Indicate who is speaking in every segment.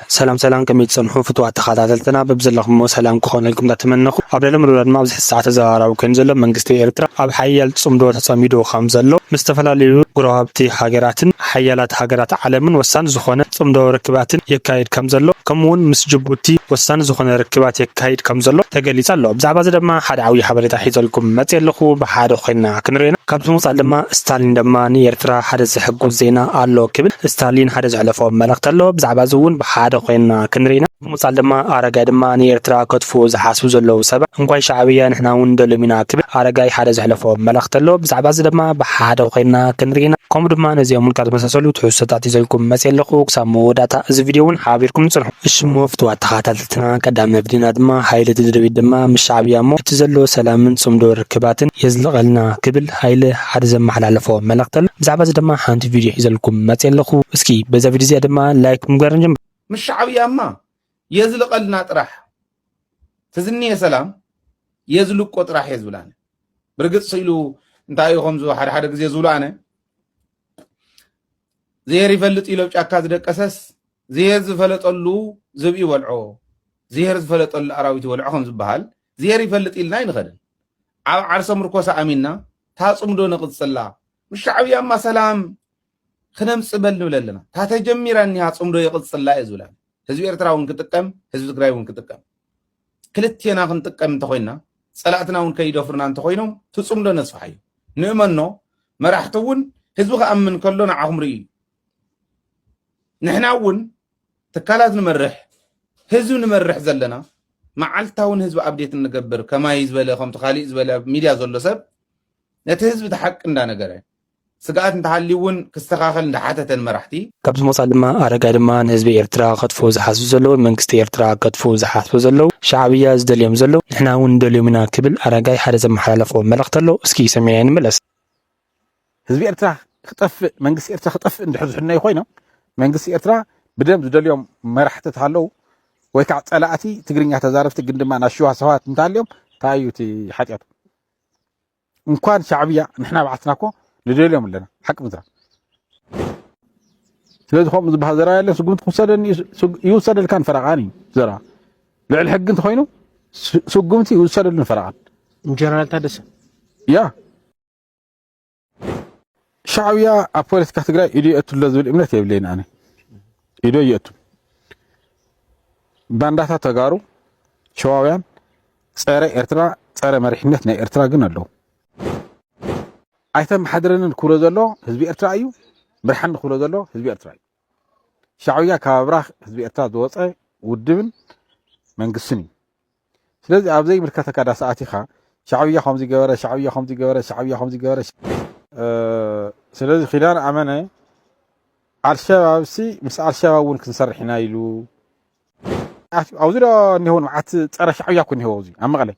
Speaker 1: سلام كم يتصنحوا فتوى تخاطرتنا ببزلهم سلام كون لكم تتمنخوا قبل مرور ما بزح الساعه زهراو كنزل منغستي ኤርትራ ኣብ ሓያል ጽምዶ ተጸሚዶ ከምዘሎ ምስተፈላለዩ ጉራብቲ ሃገራትን ሓያላት ሃገራት ዓለምን ወሳን ዝኾነ ጽምዶ ርክባትን የካይድ ከምዘሎ ከምውን ምስ ጅቡቲ ወሳን ዝኾነ ርክባት የካይድ ከምዘሎ ተገሊጹ ኣሎ። ብዛዕባ ዘደማ ሓደ ዓዊ ሓበሬታ ሒዘልኩም መጽየለኹ ብሓደ ኮይና ክንሬና ካብዚ ወጻ ድማ ስታሊን ድማ ንኤርትራ ሓደ ዝሕጉዝ ዜና ኣሎ ክብል ስታሊን ሓደ ዝሕለፎ መልእክቲ ኣሎ። ብዛዕባ ዝውን ብሓደ ኮይና ክንሬና ሙጻል ድማ አረጋይ ድማ ንኤርትራ ከጥፎ ዝሓስቡ ዘለው ሰብ እንኳን ሻዕብያ ንሕና እውን ደለሚና ክብል አረጋይ ሓደ ዝሕለፎ መልእክቲ ኣሎ። ብዛዕባ ዝደማ ብሓደ ኮይና ክንሬና ከምኡ ድማ ነዚኦም ሙልካት መሳሰሉ ትሕዝቶታት ይዘልኩም መጽየለኹ ክሳብ መወዳእታ እዚ ቪድዮውን ሓቢርኩም ጽንሑ እሽሞ ፍትዋ ተኸታተልትና ቀዳሚ ቪድዮና ድማ ሃይለ ትድርቢት ድማ ምሻዕብያ ሞ እቲ ዘሎ ሰላምን ጽምዶ ርክባትን የዝልቀልና ክብል ሃይለ ሓደ ዘመሓላለፎ መልእክቲ ኣሎ። ብዛዕባ ዝደማ ሓንቲ ቪድዮ ይዘልኩም መጽየለኹ እስኪ በዛ ቪድዮ እዚኣ ድማ ላይክ ምግባርን ጀምር
Speaker 2: ምሻዕብያማ የዝልቀልና ጥራሕ ትዝኒ የሰላም የዝልቆ ጥራሕ የዝብላነ ብርግጽ ሲሉ እንታይ ይኹም ዙ ሓደ ግዜ ዝብላነ ዘየር ይፈልጥ ኢሎም ጫካ ዝደቀሰስ ዘየር ዝፈለጠሉ ዝብኢ ወልዖ ዘየር ዝፈለጠሉ አራዊት ወልዖ ከም ዝበሃል ዘየር ይፈልጥ ኢልና ይንኸድን ኣብ ዓርሰ ምርኮሳ ኣሚንና ታጽምዶ ንቕጽላ ምሻዕብያማ ሰላም ክነምጽእ በል ንብለለና ታተጀሚራኒ ጽምዶ ይቕጽላ የዝብላነ ህዝቢ ኤርትራ እውን ክጥቀም ህዝቢ ትግራይ እውን ክጥቀም ክልቴና ክንጥቀም እንተኮይና ጸላእትና እውን ከይደፍርና እንተኮይኖም ትጽምዶ ነስፋሕ እዩ ንእመኖ መራሕቲ እውን ህዝቢ ከኣምን ከሎ ንዓኹም ርእዩ ንሕና እውን ትካላት ንመርሕ ህዝቢ ንመርሕ ዘለና መዓልታውን ህዝቢ ኣብዴት እንገብር ከማይ ዝበለ ከምቲ ካሊእ ዝበለ ሚድያ ዘሎ ሰብ ነቲ ህዝቢ ተሓቂ እንዳነገረ ስጋት እንተሃልዩውን ክስተኻኸል እንዳሓተተን መራሕቲ
Speaker 1: ካብዚ ወጻኢ ድማ አረጋይ ድማ ንህዝቢ ኤርትራ ከጥፎ ዝሓስቡ ዘለው መንግስቲ ኤርትራ ከጥፎ ዝሓስቡ ዘለው ሻዕብያ ዝደልዮም ዘለው ንሕና እውን ደልዮምና ክብል አረጋይ ሓደ ዘመሓላለፎ መልእክቲ ኣሎ። እስኪ ሰሚዕና ንመለስ።
Speaker 3: ህዝቢ ኤርትራ ክጠፍእ መንግስቲ ኤርትራ ክጠፍእ እንድሕር ዝሕና ይኮይኖ መንግስቲ ኤርትራ ብደም ዝደልዮም መራሕቲ ተሃለው ወይ ከዓ ጸላእቲ ትግርኛ ተዛረብቲ ግን ድማ ናሽዋ ሰባት እንታልዮም ታዩቲ ሓጢያቱ እንኳን ሻዕብያ ንሕና ባዓትናኮ ልደልዮም ኣለና ሓቂ ምዝራ ስለዚህ ከም ዝበሃል ዘራ ያለ ስጉምቲ ክውሰደኒ ይውሰደልካን ፈረቓን እዩ ዘራ ልዕሊ ሕጊ እንተኮይኑ ስጉምቲ ይውሰደልን ፈረቓን
Speaker 1: ጀነራል ታደሰ
Speaker 3: ያ ሻዕብያ ኣብ ፖለቲካ ትግራይ ኢዱ የእቱሎ ዝብል እምነት የብለይን ኣነ ኢዶ የእቱ ባንዳታት ተጋሩ ሸዋውያን ፀረ ኤርትራ ፀረ መሪሕነት ናይ ኤርትራ ግን ኣለዉ ኣይተም ሓድረንን ክብሎ ዘሎ ህዝቢ ኤርትራ እዩ ብርሃን ክብሎ ዘሎ ህዝቢ ኤርትራ እዩ ሻዕብያ ካብ ብራኽ ህዝቢ ኤርትራ ዝወፀ ውድብን መንግስትን እዩ ስለዚ ኣብ ዘይምልከተካ ዳ ሰዓት ኢኻ ሻዕብያ ከምዚ ገበረ ሻዕብያ ከምዚ ገበረ ሻዕብያ ከምዚ ገበረ ስለዚ ኺዳን ኣመነ አልሸባብ ሲ ምስ አልሸባብ እውን ክንሰርሕ ኢና ኢሉ ኣብዚ ዶ እኒሆን መዓት ፀረ ሻዕብያ እኮ እኒሆ ኣብዚ ኣብ መቐለ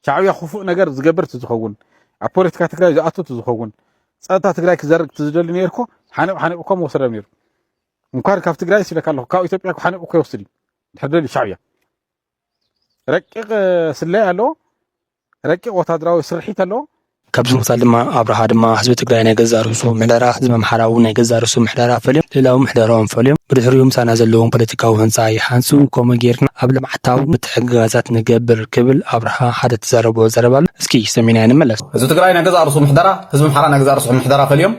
Speaker 3: ሻዕብያ ክፉእ ነገር ዝገብር ትዝኸውን ኣብ ፖለቲካ ትግራይ ዝኣቱ ትዝኸውን ፀጥታ ትግራይ ክዘርግ ትዝደሊ ነርኮ ሓኒቑ ከም ወሰደ ነይሩ እንኳን ካብ ትግራይ ሲለካ ኣለኹ ካብ ኢትዮጵያ ሓኒቑ እኮ ይወስድ እዩ ድሕር ደሊ ሻዕብያ ረቂቕ ስለይ ኣለዎ ረቂቕ ወታደራዊ ስርሒት ኣለዎ።
Speaker 1: ካብዚ ወጻኢ ድማ ኣብርሃ ድማ ህዝቢ ትግራይ ናይ ገዛ ርእሱ ምሕደራ ህዝቢ መምሓራዊ ናይ ገዛ ርእሱ ምሕደራ ፈልዮም ልዕላዊ ምሕደራዎም ፈልዮም ብድሕሪኡ ምሳና ዘለዎም ፖለቲካዊ ህንፃ ይሓንሱ ከምኡ ጌርና ኣብ ልምዓታዊ ምትሕግጋዛት ንገብር ክብል ኣብርሃ ሓደ ተዛረቦ ዘረባ ኣሎ። እስኪ ሰሚዕና ንመለስ።
Speaker 4: ህዝቢ ትግራይ ናይ ገዛ ርእሱ ምሕደራ ህዝቢ መምሓራ ናይ ገዛ ርእሱ ምሕደራ ፈልዮም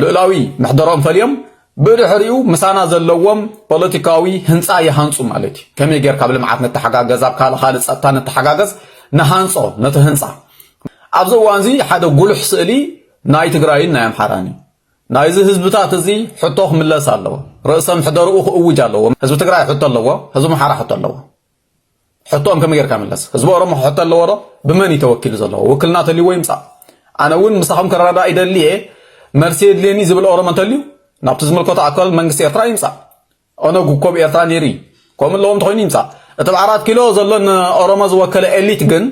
Speaker 4: ልዕላዊ ምሕደራኦም ፈልዮም ብድሕሪኡ ምሳና ዘለዎም ፖለቲካዊ ህንፃ ይሃንፁ ማለት እዩ። ከመይ ጌርካ ኣብ ልምዓት ነተሓጋገዝ ኣብ ካልእ ፀጥታ ነተሓጋገዝ ንሃንፆ ነቲ ህንፃ ኣብዚ እዋን እዚ ሓደ ጉሉሕ ስእሊ ናይ ትግራይን ናይ ኣምሓራን እዩ። ናይዚ ህዝብታት እዚ ሕቶ ክምለስ ኣለዎ ርእሰ ምሕደርኡ ክእውጅ ኣለዎ። ህዝቢ ትግራይ ሕቶ ኣለዎ ህዝቢ ኣምሓራ ሕቶ ኣለዎ ሕቶኦም ከመይ ጌርካ ምለስ ህዝቢ ኦሮሞ ሕቶ ኣለዎ ዶ ብመን ተወኪሉ ዘለዎ ውክልና ተልይዎ ይምፃእ ኣነ እውን ምሳኹም ክረዳእ ይደልየ መርሲ የድልየኒ ዝብል ኦሮሞ እንተልዩ ናብቲ ዝምልከቶ ኣካል መንግስቲ ኤርትራ ይምፃእ ኦነግ ኮብ ኤርትራ ነይሩ ከምኡ ኣለዎም እንተኮይኑ ይምፃእ እቲ ኣብ 4 ኪሎ ዘሎ ኦሮሞ ዝወከለ ኤሊት ግን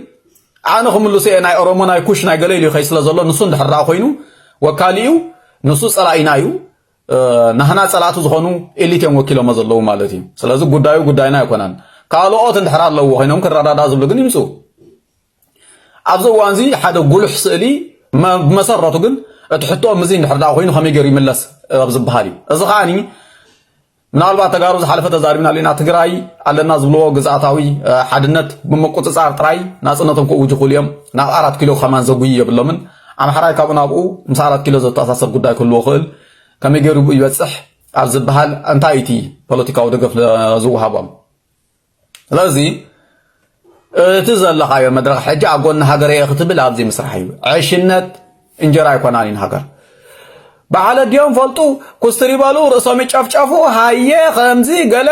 Speaker 4: ኣነ ክምልስ ናይ ኦሮሞ ናይ ኩሽ ናይ ገለ ኢሉ ኸይ ስለ ዘሎ ንሱ እንድሕር ኮይኑ ወካሊኡ ንሱ ፀላኢና እዩ ናህና ፀላእቱ ዝኾኑ ኤሊት እዮም ወኪሎም ዘለዉ ማለት እዩ። ስለዚ ጉዳይና ኣይኮነን ካልኦት እንድሕር ኣለዎ ኮይኖም ክረዳዳ ዝብሉ ግን ይምፁ። ኣብዚ እዋን እዚ ሓደ ጉሉሕ ስእሊ ብመሰረቱ ግን እቲ ሕቶኦም እዚ እንድሕር ኮይኑ ከመይ ገይሩ ይምለስ ኣብ ዝበሃል እዩ። እዚ ከዓኒ ምናልባት ተጋሩ ዝሓለፈ ተዛሪብና ኣለና ትግራይ ኣለና ዝብልዎ ግዝኣታዊ ሓድነት ብመቆፅፃር ጥራይ ናጽነቶም ክውጅ ይኽእሉ እዮም ናብ 4 ኪሎ ከማን ዘጉይ የብሎምን ኣምሓራይ ካብኡ ናብኡ ምስ 4 ኪሎ ዘተኣሳሰር ጉዳይ ክህልዎ ክእል ከመይ ገይሩ ይበፅሕ ኣብ ዝበሃል እንታይ እቲ ፖለቲካዊ ደገፍ ዝውሃቦም ስለዚ እቲ ዘለኻዮ መድረኽ ሕጂ ኣብ ጎኒ ሃገር እየ ክትብል ኣብዚ ምስራሕ እዩ ዕሽነት እንጀራ ኣይኮናን ሃገር بعد اليوم فلتو كستري بالو رسومي شافو هاي خمزي قال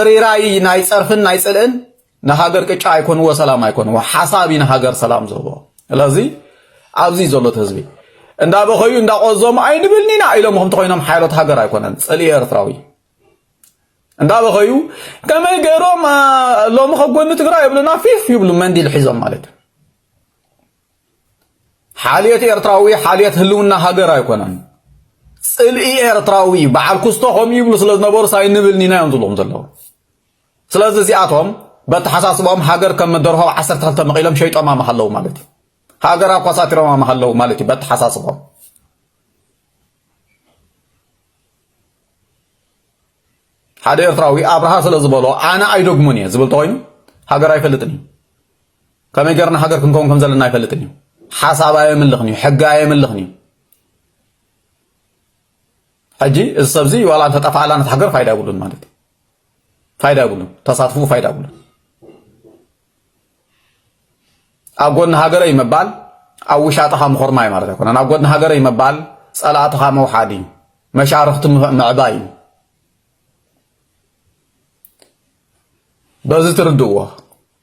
Speaker 4: ريراي نايس أرفن نايس الان نهاجر كشاي يكون وسلام يكون وحسابي نهاجر سلام زوبا لازي عبزي زولت هزبي عند أبو خيو عند أعظم عين بلنينا إلى مهم تقولنا حيرة هاجر يكون سلي إرتراوي عند أبو خيو كما يجرو ما لو مخبون نتقرأ يبلنا فيف يبلو مندي الحزام مالته حالية إرتراوي حالية هلونا هاجر يكونن سلئي إرتراوي بعد كستهم يبلو سلزنا بورسا ينبلني نايم ظلهم زلوا سلز زياتهم بتحساسبهم هاجر كم درها 10 3 مقيلهم شيء ما محلو مالتي هاجر قصاتر ما محلو مالتي بتحساسبهم هذا إرتراوي أبرها سلز بلو أنا أيدوغموني زبلتوين هاجر يفلتني كم يجرنا هاجر كم زلنا يفلتني حساب يملخني حق يملخني حجي السبزي ولا انت تفعل انا تحقر فايده يقولون مالتي فايده يقولون تصادفوا فايده يقولون اقولنا هاجر يمبال او شاطها مخرماي ማለት ነው انا اقولنا هاجر يمبال صلاتها موحدي مشارخت معباي بزي تردوا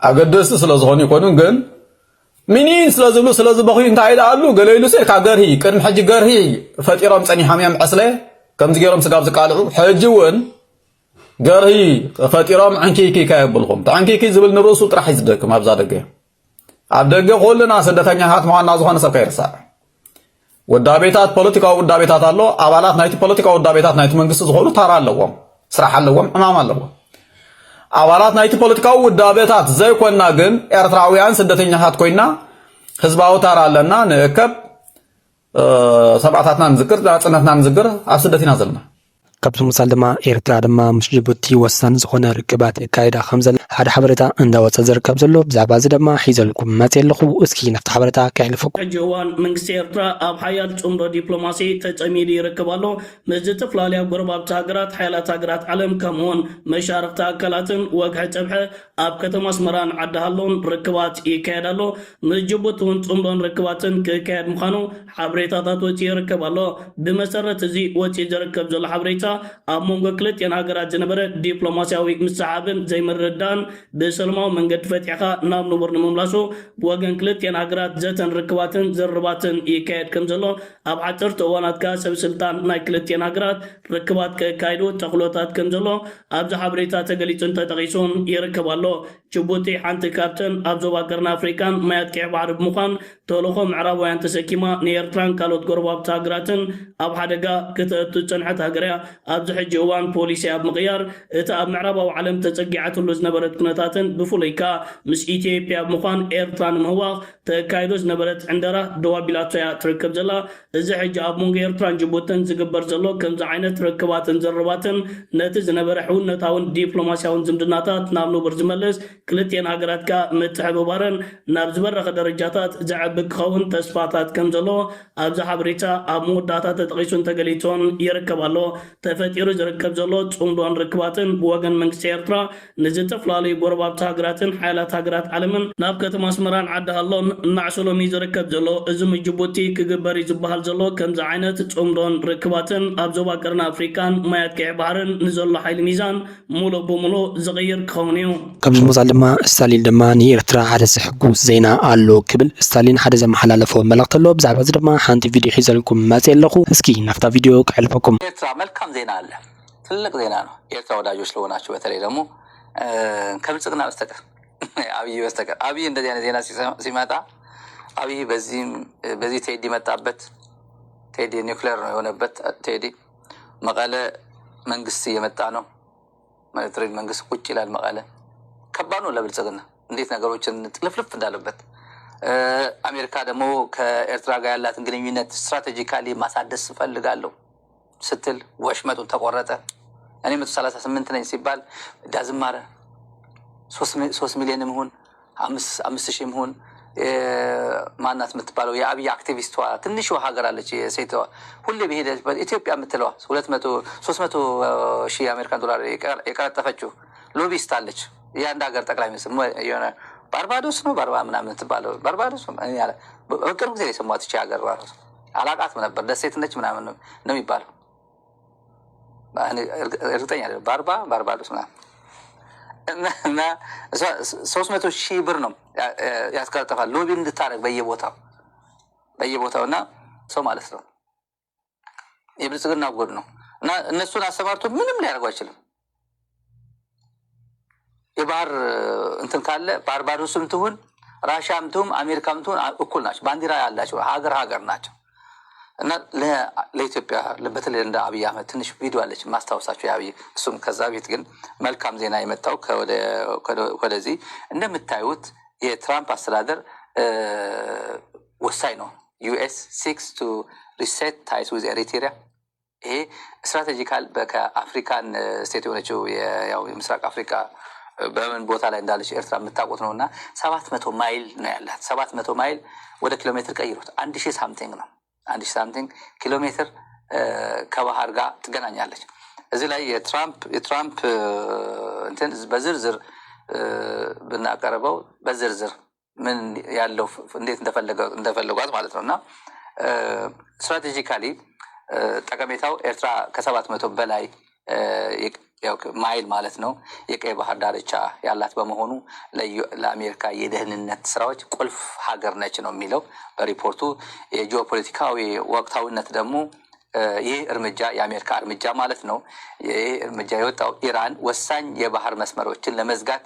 Speaker 4: اقدس ስለዝሆነ ይኮኑን ግን منين سلازبلو سلازبخي انت عيد قالو قاليلو سير كغرهي كدم حج غرهي فطيرهم صنيحام يام عسله كم زغيرهم سغاب زقالعو حجون غرهي فطيرهم عنكيكي كايبلهم عنكيكي زبل نروسو طرح يزدكم ابزا دغه ابدغه كلنا سدتኛ هات موانا زሆነ ሰብ ከይርሳ ወዳ ቤታት ፖለቲካው ወዳ ቤታት አሎ አባላት ናይቲ ፖለቲካው ወዳ ቤታት ናይቲ መንግስት ዝሆኑ ታራ ኣለዎም ስራሕ ኣለዎም እማም ኣለዎም አባላት ናይቲ ፖለቲካው ወዳ ቤታት ዘይኮና ግን ኤርትራውያን ስደተኛታት ኮይና ህዝባው ታራ ኣለና ንከብ ሰባታትና ንዝክር ዳጽነትና ንዝክር ኣብ ስደትና ዘለና
Speaker 1: ካብዚ ምሳል ድማ ኤርትራ ድማ ምስ ጅቡቲ ወሳኒ ዝኾነ ርክባት ካይዳ ከምዘላ ሓደ ሓበሬታ እንዳወፀ ዝርከብ ዘሎ ብዛዕባ እዚ ድማ ሒዘልኩም መፅእ ኣለኹ እስኪ ናብቲ ሓበሬታ ከሕልፈኩም
Speaker 5: ሕጂ እዋን መንግስቲ ኤርትራ ኣብ ሓያል ጽምዶ ዲፕሎማሲ ተጸሚዱ ይርከብ ኣሎ ምስ ዝተፈላለዩ ጎረባብቲ ሃገራት ሓያላት ሃገራት ዓለም ከምኡውን መሻርክቲ ኣካላትን ወግሒ ፀብሒ ኣብ ከተማ ኣስመራን ዓዲ ሃሎን ርክባት ይካየድ ኣሎ ምስ ጅቡቲ እውን ጽምዶን ርክባትን ክካየድ ምዃኑ ሓበሬታታት ወፂኡ ይርከብ ኣሎ ብመሰረት እዚ ወፂኡ ዝርከብ ዘሎ ሓበሬታ ኣብ መንጎ ክልቲአን ሃገራት ዝነበረ ዲፕሎማስያዊ ምስዓብን ዘይምርዳእን ብሰላማዊ መንገዲ ፈቲሕካ ናብ ንቡር ንምምላሱ ብወገን ክልቲአን ሃገራት ዘተን ርክባትን ዘርባትን ይካየድ ከም ዘሎ ኣብ ሓፀርቲ እዋናት ከዓ ሰብ ስልጣን ናይ ክልቲአን ሃገራት ርክባት ከካይዱ ተኽሎታት ከም ዘሎ ኣብዚ ሓበሬታ ተገሊጹን ተጠቒሱን ይርከብ ኣሎ ጅቡቲ ሓንቲ ካብተን ኣብ ዞባ ቀርኒ ኣፍሪካን ማያት ቅዕ ባሕሪ ብምዃን ተልእኮ ምዕራባውያን ተሰኪማ ንኤርትራን ካልኦት ጎረባብቲ ሃገራትን ኣብ ሓደጋ ክትእቱ ፀንሐት ሃገር እያ ኣብዚ ሕጂ እዋን ፖሊሲ ኣብ ምቕያር እቲ ኣብ ምዕራባዊ ዓለም ተፀጊዓትሉ ዝነበረት ኩነታትን ብፍሉይ ከዓ ምስ ኢትዮጵያ ብምዃን ኤርትራ ንምህዋኽ ተካይዶ ዝነበረት ዕንደራ ደዋቢላቶ እያ ትርከብ ዘላ እዚ ሕጂ ኣብ መንጎ ኤርትራን ጅቡትን ዝግበር ዘሎ ከምዚ ዓይነት ርክባትን ዘረባትን ነቲ ዝነበረ ሕውነታውን ዲፕሎማስያውን ዝምድናታት ናብ ንቡር ዝመልስ ክልቲአን ሃገራት ከዓ ምትሕብባርን ናብ ዝበረኸ ደረጃታት ዝዕቢ ክኸውን ተስፋታት ከም ዘሎ ኣብዚ ሓበሬታ ኣብ መወዳእታ ተጠቒሱን ተገሊፆን ይርከብ ኣሎ ተፈጢሩ ዝርከብ ዘሎ ጽምዶን ርክባትን ብወገን መንግስቲ ኤርትራ ንዝተፈላለዩ ጎረባብቲ ሃገራትን ሓያላት ሃገራት ዓለምን ናብ ከተማ ኣስመራን ዓዲ ሃሎን እናዕሰሎም እዩ ዝርከብ ዘሎ እዚ ጅቡቲ ክግበር እዩ ዝበሃል ዘሎ ከምዚ ዓይነት ጽምዶን ርክባትን ኣብ ዞባ ቀርኒ ኣፍሪካን ማያት ቅዕ ባሕርን ንዘሎ ሓይሊ ሚዛን ሙሉእ ብሙሉእ ዝቕይር ክኸውን እዩ
Speaker 1: ከምዚ ምሳል ድማ ስታሊን ድማ ንኤርትራ ሓደ ዘሕጉስ ዜና ኣሎ ክብል ስታሊን ሓደ ዘመሓላለፎ መልእክቲ ኣሎ ብዛዕባ እዚ ድማ ሓንቲ ቪድዮ ሒዘልኩም መፅእ ኣለኹ እስኪ ናፍታ ቪድዮ ክሕልፈኩም
Speaker 6: ኤርትራ መልካም ዜና አለ ትልቅ ዜና ነው ኤርትራ ወዳጆች ስለሆናችሁ በተለይ ደግሞ ከብልጽግና በስተቀር አብይ በስተቀር አብይ እንደዚህ አይነት ዜና ሲመጣ አብይ በዚህ ቴዲ መጣበት ቴዲ ኒውክሌር ነው የሆነበት ቴዲ መቀለ መንግስት እየመጣ ነው ማለትሪ መንግስት ቁጭ ይላል መቀለ ከባድ ነው ለብልጽግና እንዴት ነገሮችን ጥልፍልፍ እንዳለበት አሜሪካ ደግሞ ከኤርትራ ጋር ያላትን ግንኙነት ስትራቴጂካሊ ማሳደስ ፈልጋለሁ ስትል ወሽመጡን ተቆረጠ እኔ 138 ነኝ ሲባል ዳዝማረ 3 ሚሊዮን ይሁን 5,000 ይሁን ማናት የምትባለው የአብይ አክቲቪስቷ ትንሽ ሀገር አለች የሴቷ ሁሌ በሄደች ኢትዮጵያ የምትለዋ 300 ሺህ የአሜሪካን ዶላር የቀረጠፈችው ሎቢስት አለች። የአንድ ሀገር ጠቅላይ ሚኒስትር የሆነ ባርባዶስ ነው ባርባ ምናምን የምትባለው ባርባዶስ በቅርብ ጊዜ የሰማት ይህች ሀገር ባርባዶስ አላቃትም ነበር። ደሴት ነች ምናምን ነው የሚባለው። እርግጠኛ አይደለም ባርባዶስ ምናምን እና 300 ሺህ ብር ነው ያስቀረጠፋል ሎቢ እንድታደርግ በየቦታው እና ሰው ማለት ነው የብልጽግና ጎድ ነው እና እነሱን አሰማርቶ ምንም ሊያደርጉ አይችልም። የባህር እንትን ካለ ባርባዶስም ትሁን ራሽያም ትሁን አሜሪካም ትሁን እኩል ናቸው። ባንዲራ ያላቸው ሀገር ናቸው እና ለኢትዮጵያ በተለይ እንደ አብይ አህመድ ትንሽ ቪዲዮ አለች ማስታወሳቸው የአብይ እሱም ከዛ ቤት ግን መልካም ዜና የመጣው ወደዚህ እንደምታዩት የትራምፕ አስተዳደር ወሳኝ ነው። US seeks to reset ties with Eritrea ይሄ ስትራቴጂካል ከአፍሪካን ስቴት የሆነችው የምስራቅ አፍሪካ በምን ቦታ ላይ እንዳለች ኤርትራ የምታውቁት ነው እና 700 ማይል ነው ያላት። 700 ማይል ወደ ኪሎ ሜትር ቀይሩት 1000 ሳምቲንግ ነው 1000 ሳምቲንግ ኪሎ ሜትር ከባህር ጋር ትገናኛለች። እዚህ ላይ የትራምፕ እንትን በዝርዝር ብናቀርበው በዝርዝር ምን ያለው እንዴት እንደፈለጓት ማለት ነውና ስትራቴጂካሊ ጠቀሜታው ኤርትራ ከ700 በላይ ማይል ማለት ነው የቀይ ባህር ዳርቻ ያላት በመሆኑ ለአሜሪካ የደህንነት ስራዎች ቁልፍ ሀገር ነች ነው የሚለው በሪፖርቱ። የጂኦፖለቲካዊ ወቅታዊነት ደግሞ ይህ እርምጃ የአሜሪካ እርምጃ ማለት ነው። ይህ እርምጃ የወጣው ኢራን ወሳኝ የባህር መስመሮችን ለመዝጋት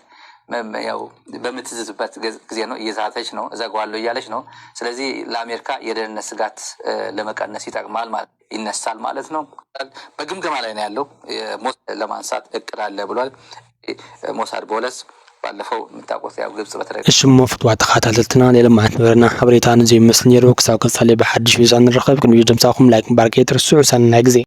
Speaker 6: በምትዝትበት ጊዜ ነው። እየዛተች ነው እዘጋዋለሁ እያለች ነው። ስለዚህ ለአሜሪካ የደህንነት ስጋት ለመቀነስ ይጠቅማል ማለት ይነሳል ማለት ነው። በግምገማ ላይ ነው ያለው። ሞሳድ ለማንሳት እቅድ አለ ብሏል። ሞሳድ በወለስ ባለፈው የምታውቁት ያው ግብጽ በተለይ
Speaker 1: እሽሞ ፍትዋ ተካታተልትና ለማዓት ነበርና حبريتان زي مثل نيرو كساو كصالي بحدش ميزان الرقب كن يجمساكم لايك مباركه ترسو سنه ጊዜ